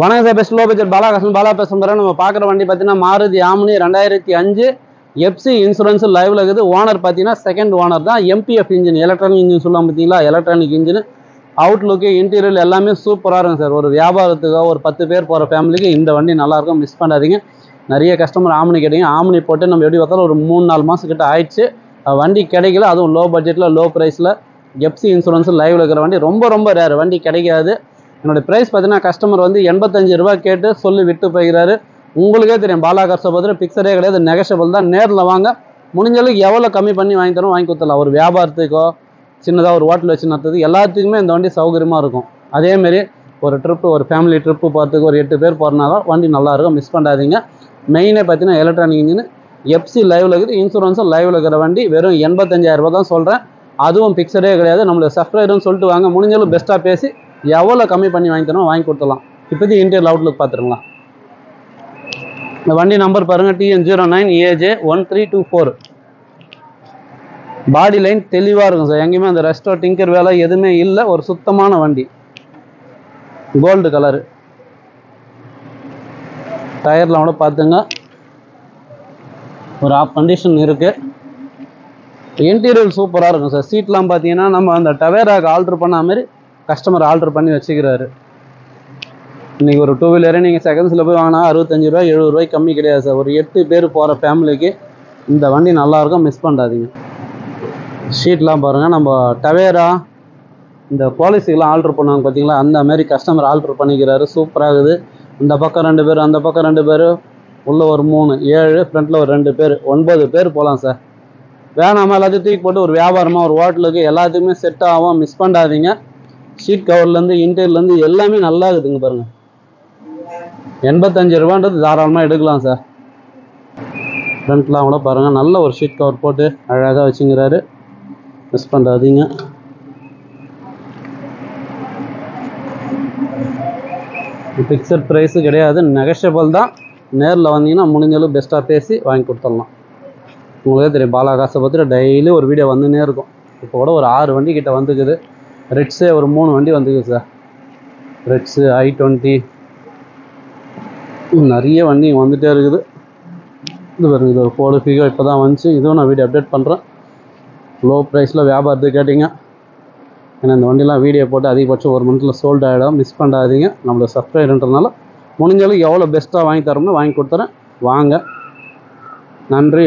வணக்கம் sir, best low budget Bala பேசுகிறேன். நம்ம பார்க்குற வண்டி பார்த்தீங்கன்னா மாருதி ஆம்னி 2005 எஃப்சி இன்சூரன்ஸ் லைவ்ல இருக்குது. ஓனர் பார்த்தீங்கன்னா செகண்ட் ஓனர் தான். எம்பிஎஃப் இன்ஜின், எலக்ட்ரானிக் இன்ஜின் சொல்லுவாங்க பார்த்தீங்களா, எலக்ட்ரானிக் இன்ஜின். அவுட்லுக்கு இன்டீரியர் எல்லாமே சூப்பராக இருக்கும் சார். ஒரு வியாபாரத்துக்கோ ஒரு 10 பேர் போகிற ஃபேமிலிக்கு இந்த வண்டி நல்லாயிருக்கும், மிஸ் பண்ணாதீங்க. நிறைய கஸ்டமர் ஆம்னி கேட்டீங்க. ஆம்னி போட்டு நம்ம எப்படி பார்த்தாலும் ஒரு 3-4 மாதம் கிட்ட ஆயிடுச்சு. வண்டி கிடைக்கல, அதுவும் லோ பட்ஜெட்டில் லோ ப்ரைஸில் எஃப்சி இன்சூரன்ஸ் லைவ்ல இருக்கிற வண்டி ரொம்ப ரேர், வண்டி கிடைக்காது. என்னோடய ப்ரைஸ் பார்த்தீங்கன்னா கஸ்டமர் வந்து 85 ரூபா கேட்டு சொல்லி விட்டு போகிறாரு. உங்களுக்கே தெரியும், பாலா கார்ஸை பார்த்துட்டு பிக்சரே கிடையாது, நெகஷபிள் தான். நேரில் வாங்க, முடிஞ்சளவுக்கு எவ்வளோ கம்மி பண்ணி வாங்கி தரோம் வாங்கி கொடுத்துடலாம். ஒரு வியாபாரத்துக்கோ சின்னதாக ஒரு ஹோட்டல் வச்சு நடத்துறது எல்லாத்துக்குமே இந்த வண்டி சௌகரியமாக இருக்கும். அதேமாரி ஒரு ட்ரிப்பு, ஒரு ஃபேமிலி ட்ரிப்பு போகிறதுக்கு ஒரு 8 பேர் போகிறனால வண்டி நல்லாயிருக்கும், மிஸ் பண்ணாதீங்க. மெயினே பார்த்தீங்கன்னா எலக்ட்ரானிக் இன்ஜின், எஃப்சி லைவில் இருக்குது, இன்சூரன்ஸும் லைவில் இருக்கிற வண்டி வெறும் 85,000 ரூபா தான் சொல்கிறேன். அதுவும் பிக்சரே கிடையாது. நம்மளுக்கு சப்ஸ்கிரைபர்னு சொல்லிட்டு வாங்க, முடிஞ்சளவு பெஸ்ட்டாக பேசி எவ்வளோ கம்மி பண்ணி வாங்கி தரோம் வாங்கி கொடுத்துடலாம். இப்போதைக்கு இன்டீரியர் அவுட்லுக் பார்த்துருங்களா. இந்த வண்டி நம்பர் பாருங்கள், TN09AJ1324. பாடி லைன் தெளிவாக இருக்கும் சார். எங்கேயுமே அந்த ரெஸ்டோ டிங்கர் வேலை எதுவுமே இல்லை. ஒரு சுத்தமான வண்டி, கோல்டு கலரு. டயர்லாம் கூட பார்த்துங்க, ஒரு ஆஃப் கண்டிஷன் இருக்குது. இன்டீரியர் சூப்பராக இருக்கும் சார். சீட்லாம் பார்த்தீங்கன்னா நம்ம அந்த டவேராக்கு ஆல்ட்ரு பண்ண மாதிரி கஸ்டமர் ஆல்ட்ரு பண்ணி வச்சுக்கிறாரு. இன்றைக்கி ஒரு 2 வீலரே நீங்கள் செகண்ட்ஸில் போய் வாங்கினா 65 ரூபா 70 ரூபாய்க்கு கம்மி கிடையாது சார். ஒரு 8 பேர் போகிற ஃபேமிலிக்கு இந்த வண்டி நல்லாயிருக்கும், மிஸ் பண்ணாதீங்க. ஷீட்லாம் பாருங்கள், நம்ம டவேரா இந்த பாலிசிக்கெலாம் ஆல்ட்ரு பண்ணுவாங்க பார்த்தீங்களா, அந்த மாதிரி கஸ்டமர் ஆல்ட்ரு பண்ணிக்கிறாரு. சூப்பராக இருக்குது. இந்த பக்கம் 2 பேர், அந்த பக்கம் 2 பேர், உள்ளே ஒரு 3, 7, ஃப்ரண்ட்டில் ஒரு 2 பேர், 9 பேர் போகலாம் சார். வேணாமல் எல்லாத்தையும் தூக்கி போட்டு ஒரு வியாபாரமாக ஒரு ஹோட்டலுக்கு எல்லாத்துக்குமே செட் ஆகும், மிஸ் பண்ணாதீங்க. ஷீட் கவர்லேருந்து இன்டீரியர்லேருந்து எல்லாமே நல்லா இருக்குதுங்க பாருங்கள். 85 ரூபான்றது தாராளமாக எடுக்கலாம் சார். ஃப்ரண்ட்லாம் கூட பாருங்கள், நல்ல ஒரு ஷீட் கவர் போட்டு அழகாக வச்சுங்கிறாரு, மிஸ் பண்ணாதீங்க. ஃபிக்ஸட் ப்ரைஸு கிடையாது, நெகஷபிள் தான். நேரில் வந்தீங்கன்னா முடிஞ்சளவு பெஸ்ட்டாக பேசி வாங்கி கொடுத்துடலாம். உங்களுக்கே தெரியும், பாலா காசை பார்த்துட்டு டெய்லி ஒரு வீடியோ வந்துன்னே இருக்கும். இப்போ கூட ஒரு 6 வண்டி கிட்ட வந்துக்குது. ரெட்ஸே ஒரு 3 வண்டி வந்துக்குது சார். ரெட்ஸு, i20, நிறைய வண்டி வந்துகிட்டே இருக்குது. இது பாருங்க, இது ஒரு போடு ஃபிகோ இப்போ தான் வந்துச்சு. இதுவும் நான் வீடியோ அப்டேட் பண்ணுறேன். லோ ப்ரைஸில் வியாபாரத்துக்கு கேட்டிங்க. ஏன்னா இந்த வண்டிலாம் வீடியோ போட்டு அதிகபட்சம் 1 மந்த்தில் சோல்ட் ஆகிடும், மிஸ் பண்ணாதீங்க. நம்மளோட சப்ஸ்கிரைபர்ன்றதுனால முடிஞ்சளவுக்கு எவ்வளோ பெஸ்ட்டாக வாங்கி தரோம்னு வாங்கி கொடுத்துறேன். வாங்க, நன்றி.